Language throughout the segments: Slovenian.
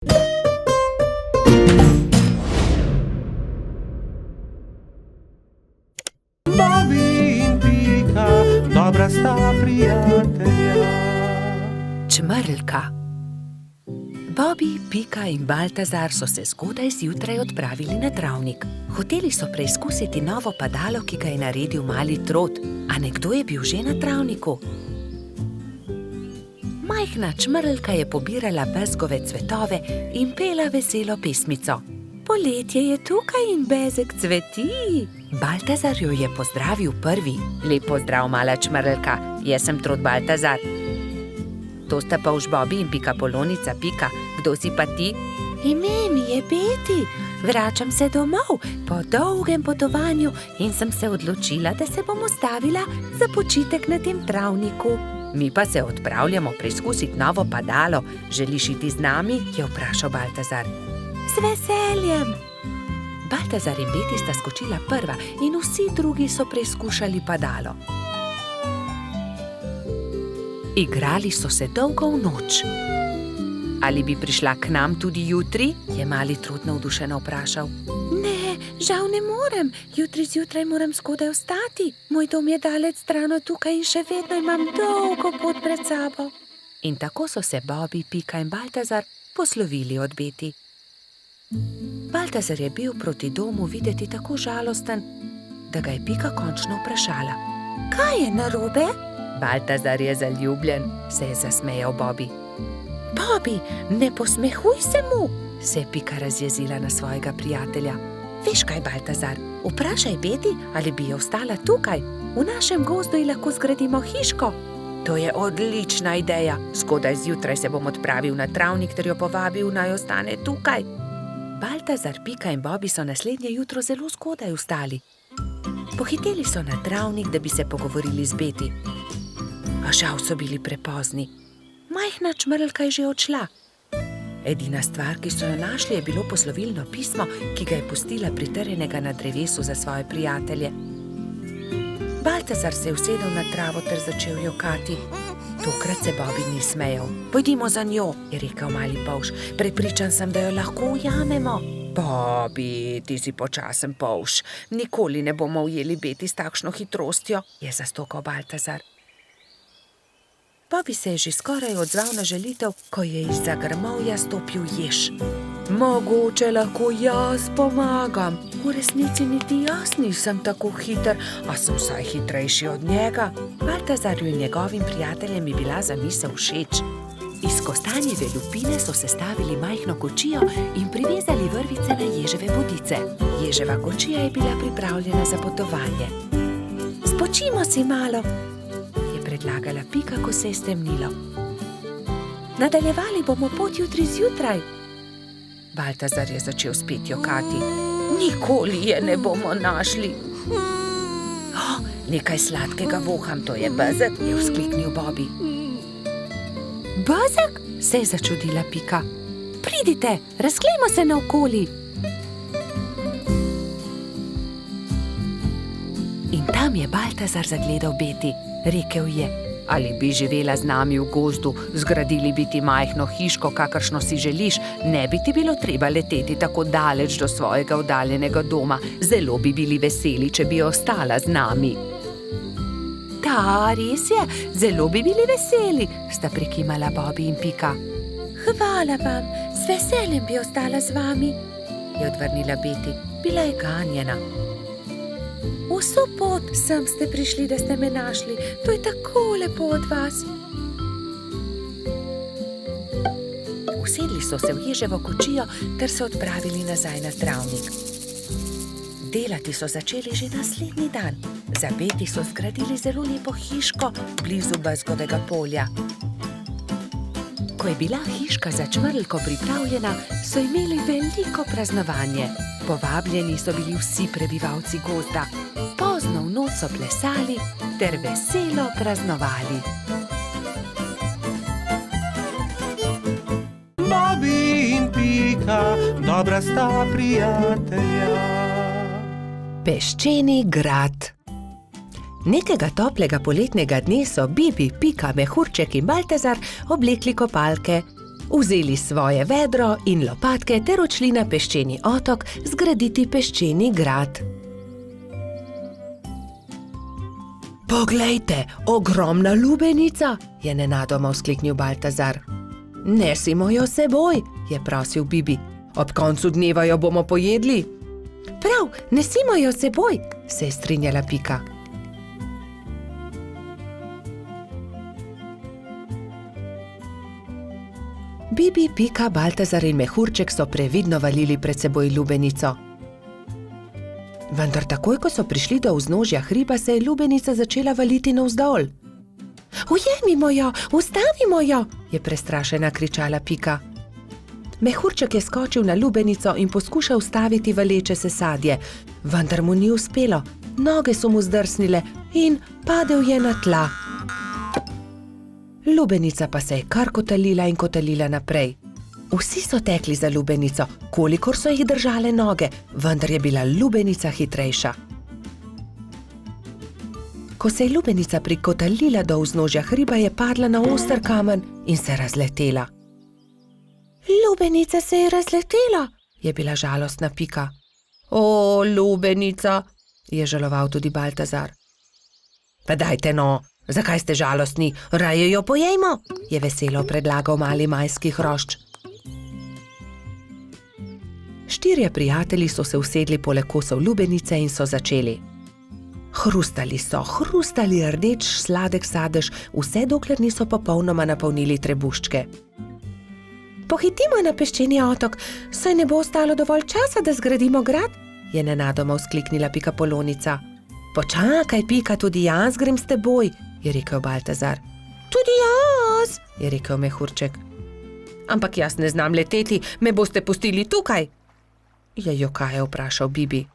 Bobby in Pika, dobra sta prijatelja. Čmrlka. Bobby, Pika in Baltazar so se zgodaj zjutraj odpravili na travnik. Hoteli so preizkusiti novo padalo, ki ga je naredil mali trod, a nekdo je bil že na travniku. Majhna čmrlka je pobirala bezgove cvetove in pela veselo pesmico. Poletje je tukaj in bezeg cveti. Baltazar jo je pozdravil prvi. Lep pozdrav, mala čmrlka, jaz sem trod Baltazar. To sta Polž Bobby in Pika Polonica Pika. Kdo si pa ti? Ime mi je Beti. Vračam se domov po dolgem potovanju in sem se odločila, da se bom ustavila za počitek na tem travniku. Mi pa se odpravljamo preizkusiti novo padalo. Želiš iti z nami? Je vprašal Baltazar. Z veseljem. Baltazar in Beti sta skočila prva in vsi drugi so preizkušali padalo. Igrali so se dolgo v noč. Ali bi prišla k nam tudi jutri? Je mali trud navdušeno vprašal. Ne, žal ne morem. Jutri zjutraj moram zgodaj vstati. Moj dom je daleč stran od tukaj in še vedno imam dolgo pot pred sabo. In tako so se Bobby, Pika in Baltazar poslovili od Beti. Baltazar je bil proti domu videti tako žalosten, da ga je Pika končno vprašala. Kaj je narobe? Baltazar je zaljubljen, se je zasmejal Bobby. Bobby, ne posmehuj se mu, se je Pika razjezila na svojega prijatelja. Veš kaj, Baltazar, vprašaj Beti, ali bi jo ostala tukaj. V našem gozdu ji lahko zgradimo hiško. To je odlična ideja. Zgodaj zjutraj se bom odpravil na travnik ter jo povabil, naj ostane tukaj. Baltazar, Pika in Bobby so naslednje jutro zelo zgodaj vstali. Pohiteli so na travnik, da bi se pogovorili z Beti. A žal so bili prepozni. Majhna čmrlka je že odšla. Edina stvar, ki so jo našli, je bilo poslovilno pismo, ki ga je pustila pritrjenega na drevesu za svoje prijatelje. Baltazar se je usedel na travo ter začel jokati. Tokrat se Bobby ni smejal. Pojdimo za njo, je rekel mali Polž. Prepričan sem, da jo lahko ujamemo. Bobby, ti si počasen Polž. Nikoli ne bomo ujeli Beti s takšno hitrostjo, je zastokal Baltazar. Bobby se je že skoraj odzval na želitev, ko je izza grmovja stopil jež. Mogoče lahko jaz pomagam. V resnici niti jaz nisem tako hiter, a sem vsaj hitrejši od njega. Baltazarju in njegovim prijateljem je bila zamisel všeč. Iz kostanjeve lupine so sestavili majhno kočijo in privezali vrvice na ježeve bodice. Ježeva kočija je bila pripravljena za potovanje. Spočimo si malo, predlagala Pika, ko se je stemnilo. Nadaljevali bomo pot jutri zjutraj. Baltazar je začel spet jokati. Nikoli je ne bomo našli. Nekaj sladkega voham, to je bezeg, je vzkliknil Bobby. Bezeg? Se je začudila Pika. Pridite, razglejmo se naokoli. In tam je Baltazar zagledal Beti. Rekel je, ali bi živela z nami v gozdu, zgradili bi ti majhno hiško, kakršno si želiš, ne bi ti bilo treba leteti tako daleč do svojega oddaljenega doma. Zelo bi bili veseli, če bi ostala z nami. Da, res je, zelo bi bili veseli, sta prikimala Bobby in Pika. Hvala vam, z veseljem bi ostala z vami, je odvrnila Beti. Bila je ganjena. Vso pot sem ste prišli, da ste me našli. To je tako lepo od vas. Usedli so se v ježevo kočijo ter se odpravili nazaj na travnik. Delati so začeli že naslednji dan. Za Beti so zgradili zelo lepo hiško blizu bezgovega polja. Ko je bila hiška za čmrlko pripravljena, so imeli veliko praznovanje. Povabljeni so bili vsi prebivalci gozda. Pozno v noč so plesali ter veselo praznovali. Bobby in Pika, dobra sta prijatelja. Peščeni grad. Nekega toplega poletnega dne so Bibi, Pika, Mehurček in Baltazar oblekli kopalke. vzeli svoje vedro in lopatke ter odšli na peščeni otok zgraditi peščeni grad. Poglejte, ogromna lubenica, je nenadoma vzkliknil Baltazar. Nesimo jo seboj, je prosil Bibi. Ob koncu dneva jo bomo pojedli. Prav, nesimo jo seboj, se je strinjala Pika. Bibi, Pika, Baltazar in Mehurček so previdno valili pred seboj lubenico. Vendar takoj, ko so prišli do vznožja hriba, se je lubenica začela valiti navzdol. Ujemimo jo, ustavimo jo, je prestrašena kričala Pika. Mehurček je skočil na lubenico in poskušal ustaviti valeče se sadje, vendar mu ni uspelo. Noge so mu zdrsnile in padel je na tla. Lubenica pa se je kar kotalila naprej. Vsi so tekli za lubenico, kolikor so jih držale noge, vendar je bila lubenica hitrejša. Ko se je lubenica prikotalila do vznožja hriba, je padla na oster kamen in se razletela. Lubenica se je razletela, je bila žalostna Pika. O, lubenica, je žaloval tudi Baltazar. Pa dajte no, zakaj ste žalostni, raje jo pojejmo, je veselo predlagal mali majski hrošč. 4 prijatelji so se usedli poleg kosov lubenice in so začeli. Hrustali rdeč sladek sadež, vse dokler niso popolnoma napolnili trebuščke. Pohitimo na peščeni otok, saj ne bo ostalo dovolj časa, da zgradimo grad, je nenadoma vzkliknila Pikapolonica. Počakaj, Pika, tudi jaz grem s teboj, je rekel Baltazar. Tudi jaz, je rekel Mehurček. Ampak jaz ne znam leteti, me boste pustili tukaj, je jokaje vprašal Bibi.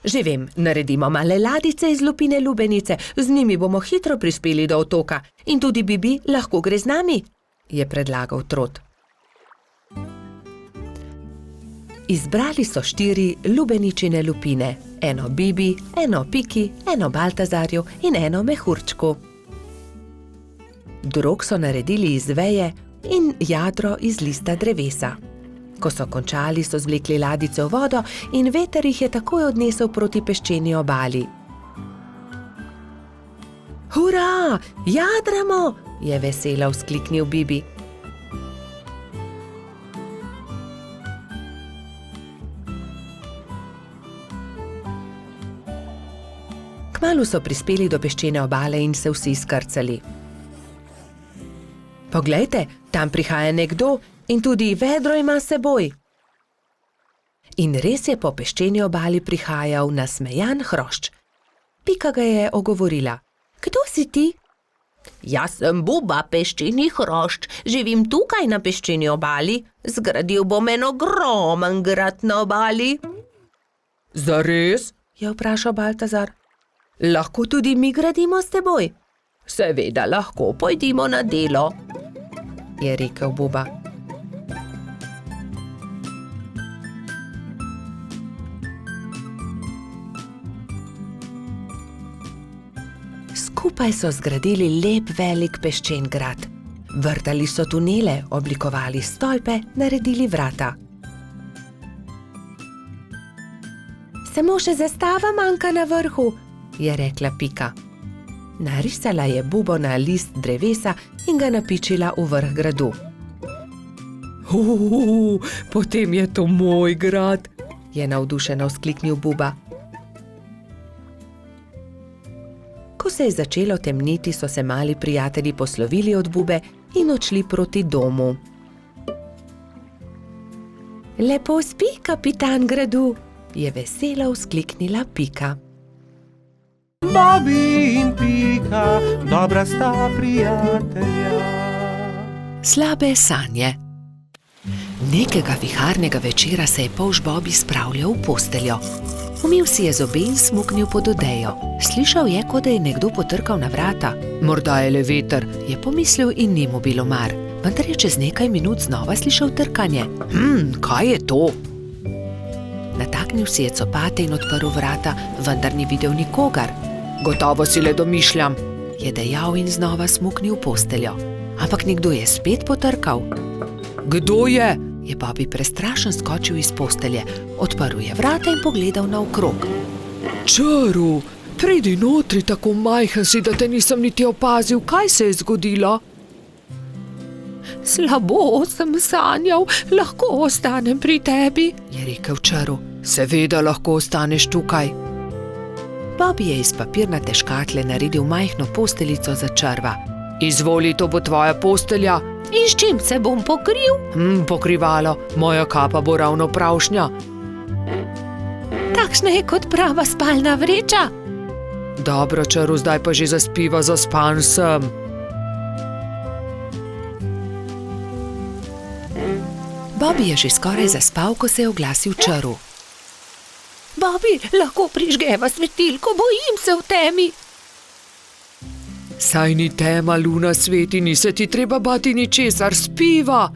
Že vem, naredimo male ladice iz lupine lubenice, z njimi bomo hitro prispeli do otoka in tudi Bibi lahko gre z nami, je predlagal Trot. Izbrali so 4 lubeničine lupine, eno Bibi, eno Piki, eno Baltazarju in eno Mehurčku. Drog so naredili iz veje in jadro iz lista drevesa. Ko so končali, so zvlekli ladice v vodo in veter jih je takoj odnesel proti peščeni obali. Hurra, jadramo, je veselo vzkliknil Bibi. Kmalu so prispeli do peščene obale in se vsi skrcali. Poglejte, tam prihaja nekdo in tudi vedro ima s seboj. In res je po peščeni obali prihajal nasmejan hrošč. Pika ga je ogovorila. Kdo si ti? Jaz sem Buba, peščeni hrošč, živim tukaj na peščeni obali, zgradil bom en ogromen grad na obali. Zares? Je vprašal Baltazar. Lahko tudi mi gradimo s teboj? Seveda lahko, pojdimo na delo, je rekel Buba. Skupaj so zgradili lep velik peščen grad. Vrtali so tunele, oblikovali stolpe, naredili vrata. Samo še zastava manjka na vrhu, je rekla Pika. Narisala je Bubo na list drevesa in ga napičila v vrh gradu. Potem je to moj grad, je navdušeno vzkliknil Buba. Ko se je začelo temniti, so se mali prijatelji poslovili od Bube in odšli proti domu. Lepo spi, kapitan gradu, je veselo vzkliknila Pika. Bobi in Pika, dobra sta prijatelja. Slabe sanje. Nekega viharnega večera se je polž Bobi spravljal v posteljo. Umil si je zobe in smuknil pod odejo. Slišal je, kot da je nekdo potrkal na vrata. Morda je le veter, je pomislil in ni mu bilo mar. Vendar je čez nekaj minut znova slišal trkanje. Kaj je to? Nataknil si je copate in odprl vrata, vendar ni videl nikogar. Gotovo si le domišljam, je dejal in znova smuknil v posteljo. Ampak nekdo je spet potrkal. Kdo je? Je Bobby prestrašen skočil iz postelje, odprl je vrata in pogledal naokrog. Čaru, pridi notri, tako majhen si, da te nisem niti opazil, kaj se je zgodilo. Slabo sem sanjal, lahko ostanem pri tebi, je rekel Čaru. Seveda lahko ostaneš tukaj. Bobby je iz papirnate škatle naredil majhno posteljico za Črva. Izvoli, to bo tvoja postelja. In s čim se bom pokril? Pokrivalo, moja kapa bo ravno pravšnja. Takšna je kot prava spalna vreča. Dobro, Čaru, zdaj pa že zaspiva, zaspan sem. Bobby je že skoraj zaspal, ko se je oglasil Čaru. Bobby, lahko prižgeva svetilko, bojim se v temi. Saj ni tema, luna sveti, ni se ti treba bati ničesar, spiva,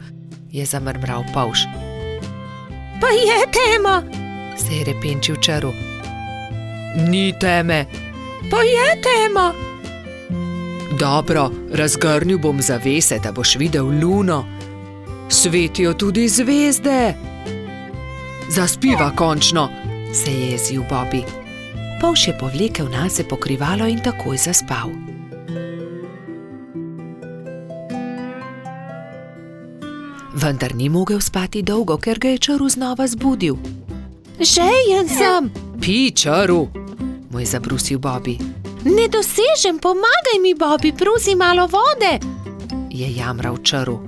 je zamrmral Polž. Pa je tema, se je repenčil Čaru. Ni teme. Pa je tema. Dobro, razgrnil bom zavese, da boš videl luno. Svetijo tudi zvezde. Zaspiva končno, se je jezil Bobby. Polž je povlekel nase pokrivalo in takoj zaspal. Vendar ni mogel spati dolgo, ker ga je Čaru znova zbudil. Žejen sem. Pij, Čaru, mu je zabrusil Bobby. Ne dosežem, pomagaj mi, Bobby, prosi malo vode, je jamral Čaru.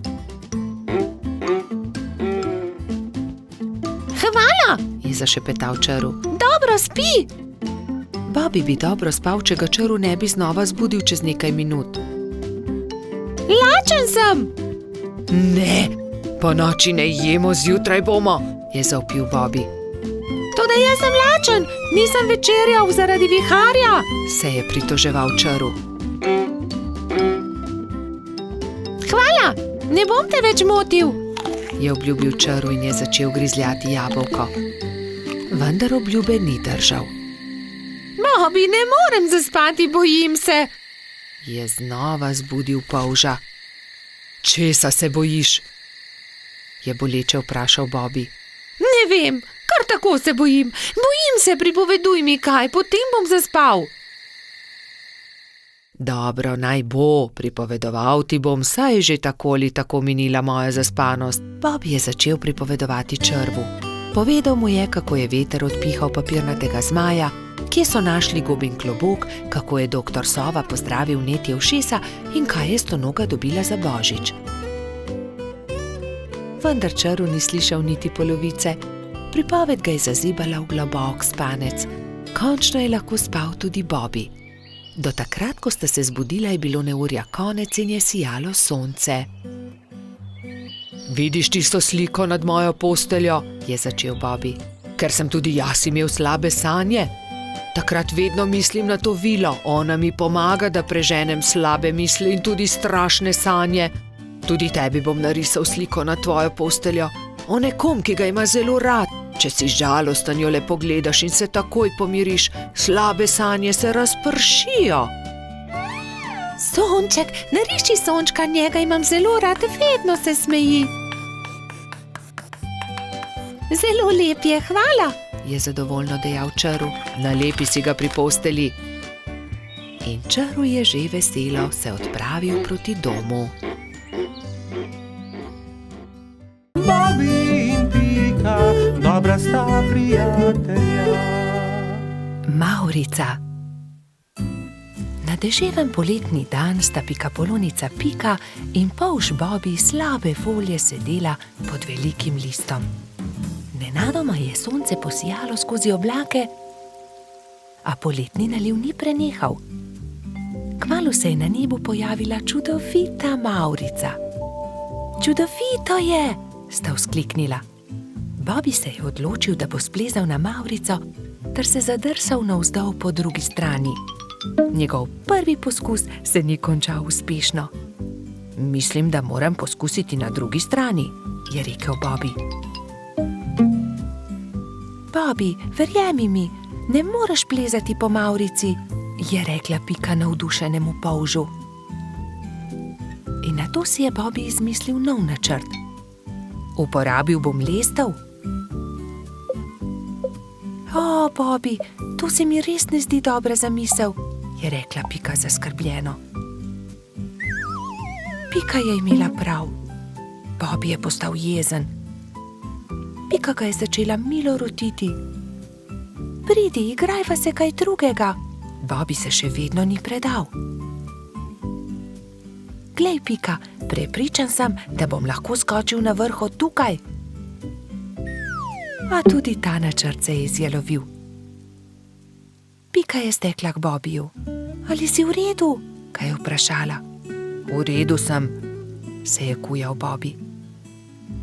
Hvala, je zašepetal Čaru. Dobro spi. Bobby bi dobro spal, če ga Čaru ne bi znova zbudil čez nekaj minut. Lačen sem. Ne, po noči ne jemo, zjutraj bomo, je zavpil Bobby. Toda jaz sem lačen, nisem večerjal zaradi viharja, se je pritoževal Čaru. Hvala, ne bom te več motil, je obljubil Čaru in je začel grizljati jabolko. Vendar obljube ni držal. Bobby, ne morem zaspati, bojim se, je znova zbudil Polža. Česa se bojiš? Je boleče vprašal Bobby. Ne vem, kar tako se bojim. Bojim se, pripoveduj mi kaj, potem bom zaspal. Dobro, naj bo, pripovedoval ti bom, saj je že tako ali tako minila moja zaspanost. Bobby je začel pripovedovati Črvu. Povedal mu je, kako je veter odpihal papirnatega zmaja, kje so našli gobin klobuk, kako je doktor Sova pozdravil netje ušesa in kaj je Stonoga dobila za božič. Vendar Čaru ni slišal niti polovice. Pripoved ga je zazibala v globok spanec. Končno je lahko spal tudi Bobby. Do takrat, ko sta se zbudila, je bilo neurja konec in je sijalo sonce. Vidiš tisto sliko nad mojo posteljo, je začel Bobby. Ker sem tudi jaz imel slabe sanje. Takrat vedno mislim na to vilo, ona mi pomaga, da preženem slabe misli in tudi strašne sanje. Tudi tebi bom narisal sliko na tvojo posteljo, o nekom, ki ga ima zelo rad. Če si žalosten, jo le pogledaš in se takoj pomiriš, slabe sanje se razpršijo. Sonček, nariši sončka, njega imam zelo rad, vedno se smeji. Zelo lep je, hvala, je zadovoljno dejal Čaru. Nalepi si ga pri posteli. In Čaru je že veselo se odpravil proti domu. Bobby in Pika, dobra sta prijatelja. Mavrica. Na deževen poletni dan sta pikapolonica Pika in polž Bobby slabe folje sedela pod velikim listom. Nenadoma je sonce posijalo skozi oblake, a poletni naliv ni prenehal. Kmalu se je na nebu pojavila čudovita Mavrica. Čudovito je, sta vzkliknila. Bobby se je odločil, da bo splezal na Mavrico, ter se zadrsal navzdol po drugi strani. Njegov prvi poskus se ni končal uspešno. Mislim, da moram poskusiti na drugi strani, je rekel Bobby. Bobby, verjemi mi, ne moreš plezati po Mavrici, je rekla Pika navdušenemu polžu. In nato si je Bobby izmislil nov načrt. Uporabil bom lestev? O, Bobby, to se mi res ne zdi dobra zamisel, je rekla Pika zaskrbljeno. Pika je imela prav. Bobby je postal jezen. Pika ga je začela milo rotiti. Pridi, igrajva se kaj drugega. Bobby se še vedno ni predal. Glej, Pika, prepričan sem, da bom lahko skočil na vrh od tukaj. A tudi ta načrt se je izjalovil. Pika je stekla k Bobbyju. Ali si v redu? Kaj je vprašala. V redu sem, se je kujal Bobby.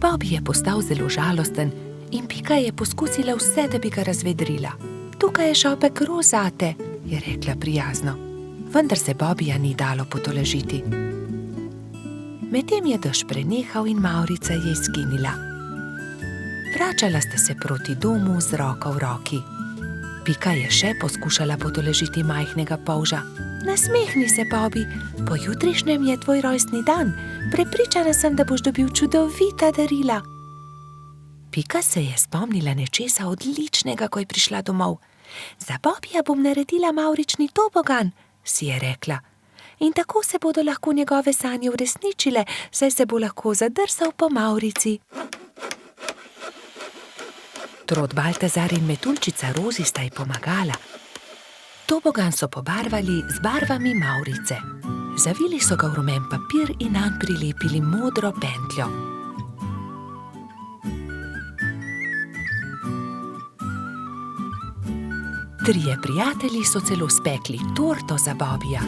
Bobby je postal zelo žalosten in Pika je poskusila vse, da bi ga razvedrila. Tukaj je šopek rož zate, je rekla prijazno. Vendar se Bobbyja ni dalo potolažiti. Medtem je dež prenehal in mavrica je izginila. Vračala sta se proti domu z roko v roki. Pika je še poskušala potolažiti majhnega polža. Nasmehni se, Bobby, pojutrišnjem je tvoj rojstni dan. Prepričana sem, da boš dobil čudovita darila. Pika se je spomnila nečesa odličnega, ko je prišla domov. Za Bobbyja bom naredila mavrični tobogan, si je rekla. In tako se bodo lahko njegove sanje uresničile, saj se bo lahko zadrsal po mavrici. Trod Baltazar in metuljčica Rozi sta ji pomagala. Tobogan so pobarvali z barvami mavrice. Zavili so ga v rumen papir in nanj prilepili modro pentljo. Trije prijatelji so celo spekli torto za Bobbyja.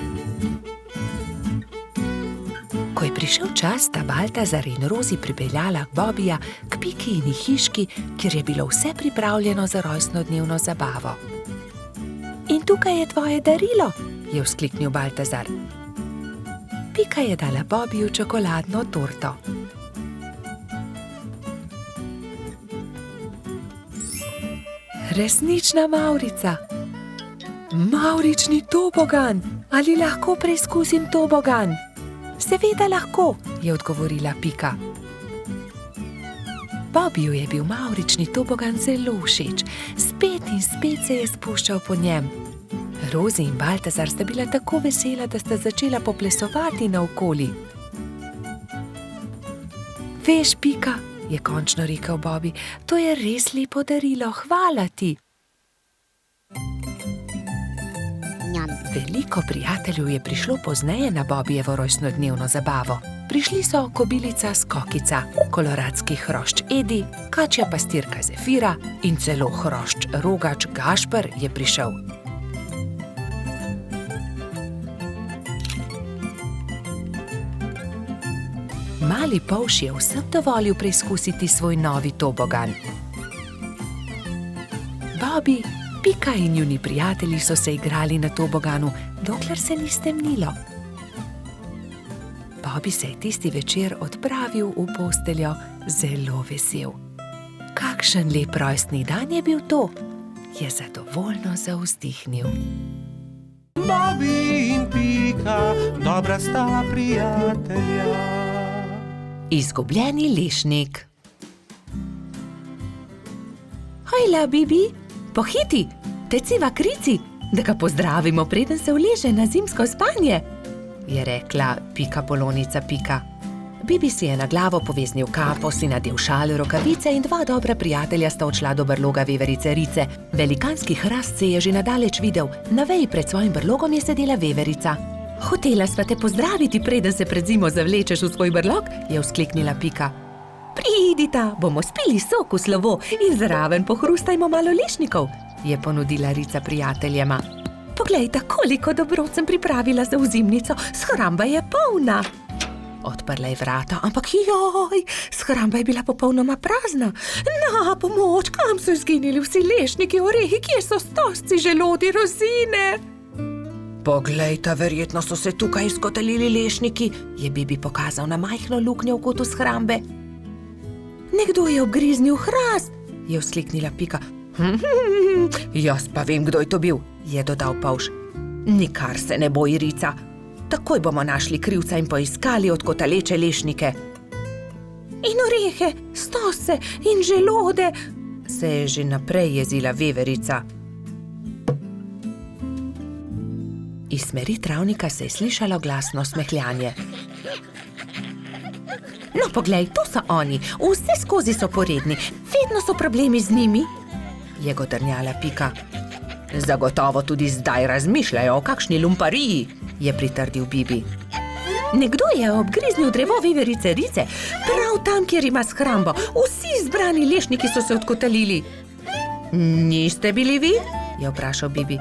Ko je prišel čas, sta Baltazar in Rozi pripeljala Bobbyja k Pikini hiški, kjer je bilo vse pripravljeno za rojstnodnevno zabavo. In tukaj je tvoje darilo, je vzkliknil Baltazar. Pika je dala Bobbyju čokoladno torto. Resnična mavrica. Mavrični tobogan. Ali lahko preizkusim tobogan? Seveda lahko, je odgovorila Pika. Bobbyju je bil mavrični tobogan zelo všeč. Spet in spet se je spuščal po njem. Rozi in Baltazar sta bila tako vesela, da sta začela poplesovati naokoli. Veš, Pika, je končno rekel Bobby, to je res lepo darilo, hvala ti. Veliko prijateljev je prišlo pozneje na Bobbyjevo rojstnodnevno zabavo. Prišli so kobilica Skokica, koloradski hrošč Edi, kačja pastirka Zefira in celo hrošč Rogač Gašper je prišel. Mali polž je vsem dovolil preizkusiti svoj novi tobogan. Bobby, Pika in njuni prijatelji so se igrali na toboganu, dokler se ni stemnilo. Bobby se je tisti večer odpravil v posteljo zelo vesel. Kakšen lep rojstni dan je bil to, je zadovoljno zavzdihnil. Bobby in Pika, dobra sta prijatelja. Izgubljeni lešnik. Hojla, Bibi, pohiti, teciva krici, da ga pozdravimo, preden se uleže na zimsko spanje, je rekla Pika Polonica Pika. Bibi si je na glavo poveznil kapo, si nadel šal, rokavice in dva dobra prijatelja sta odšla do brloga veverice Rice. Velikanski hrast se je že nadaleč videl, na veji pred svojim brlogom je sedela veverica. Hotela sva te pozdraviti, preden se pred zimo zavlečeš v svoj brlog, je vzkliknila Pika. Pridita, bomo spili sok v slovo in zraven pohrustajmo malo lešnikov, je ponudila Rica prijateljema. Poglejta, koliko dobrot sem pripravila za ozimnico, shramba je polna. Odprla je vrata, ampak joj, shramba je bila popolnoma prazna. Na pomoč, kam so izginili vsi lešniki, orehi, kje so stožci, želodi, rozine? Poglejta, verjetno so se tukaj izkotalili lešniki, je Bibi pokazal na majhno luknjo v kotu shrambe. Nekdo je obgriznil hrast, je vzkliknila Pika. Jaz pa vem, kdo je to bil, je dodal polž. Nikar se ne boj, Rica. Takoj bomo našli krivca in poiskali odkotaleče lešnike. in orehe, stose in želode, se je že naprej jezila veverica. Iz smeri travnika se je slišalo glasno smehljanje. No, poglej, to so oni, vse skozi so poredni, vedno so problemi z njimi, je godrnjala Pika. Zagotovo tudi zdaj razmišljajo o kakšni lumpariji, je pritrdil Bibi. Nekdo je obgriznil drevo veverice Rice, prav tam, kjer ima shrambo. Vsi zbrani lešniki so se odkotalili. Niste bili vi? Je vprašal Bibi.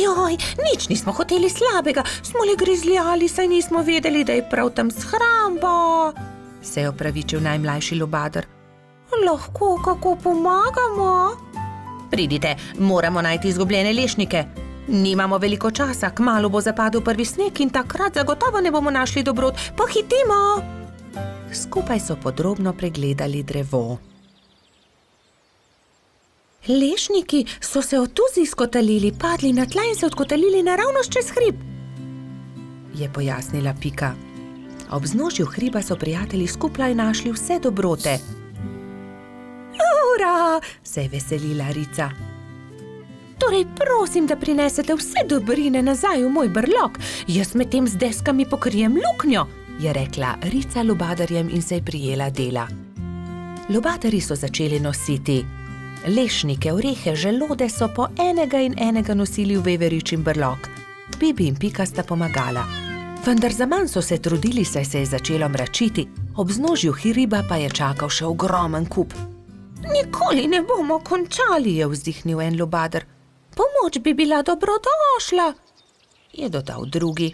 Joj, nič nismo hoteli slabega, smo le grizljali, saj nismo vedeli, da je prav tam shramba, se je opravičil najmlajši lubadar. Lahko kako pomagamo? Pridite, moramo najti izgubljene lešnike. Nimamo veliko časa, kmalu bo zapadel prvi sneg in takrat zagotovo ne bomo našli dobrot. Pohitimo! Skupaj so podrobno pregledali drevo. Lešniki so se od tuzi skotalili, padli na tla in se odkotalili naravnost čez hrib, je pojasnila Pika. Ob vznožju hriba so prijatelji skupaj našli vse dobrote. Ura! Se je veselila Rica. Torej, prosim, da prinesete vse dobrine nazaj v moj brlog. Jaz medtem z deskami pokrijem luknjo, je rekla Rica lubadarjem in se je prijela dela. Lubadarji so začeli nositi lešnike, orehe, želode so po enega in enega nosili v veveričin brlog. Bibi in Pika sta pomagala. Vendar zaman so se trudili, saj se je začelo mračiti, ob vznožju hriba pa je čakal še ogromen kup. Nikoli ne bomo končali, je vzdihnil en lubadar. Pomoč bi bila dobrodošla, je dodal drugi.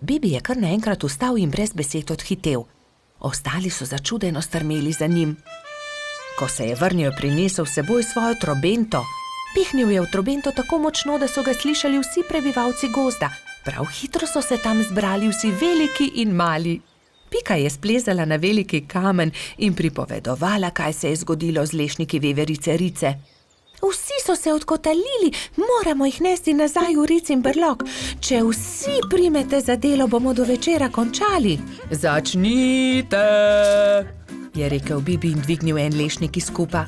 Bibi je kar naenkrat vstal in brez besed odhitel. Ostali so začudeno strmeli za njim. Ko se je vrnil, je prinesel s seboj svojo trobento. Pihnil je v trobento tako močno, da so ga slišali vsi prebivalci gozda. Prav hitro so se tam zbrali vsi veliki in mali. Pika je splezala na veliki kamen in pripovedovala, kaj se je zgodilo z lešniki veverice Rice. Vsi so se odkotalili, moramo jih nesti nazaj v Ricin brlog. Če vsi primete za delo, bomo do večera končali. Začnite, je rekel Bibi in dvignil en lešnik iz kupa.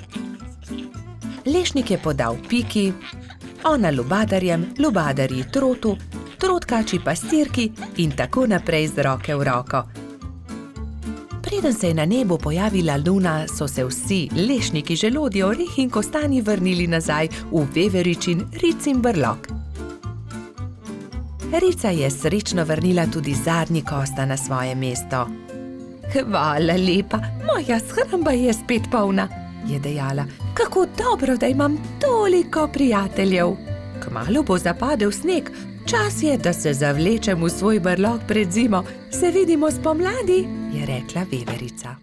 Lešnik je podal Piki, ona lubadarjem, lubadarji trotu, trotkači pastirki in tako naprej z roke v roko. Preden se je na nebu pojavila luna, so se vsi lešniki, želodje, orehi in kostanji vrnili nazaj v veveričin Ricin brlog. Rica je srečno vrnila tudi zadnji kosta na svoje mesto. Hvala lepa, moja shramba je spet polna, je dejala. Kako dobro, da imam toliko prijateljev. Kmalu bo zapadel sneg, čas je, da se zavlečem v svoj brlog pred zimo. Se vidimo spomladi, je rekla veverica.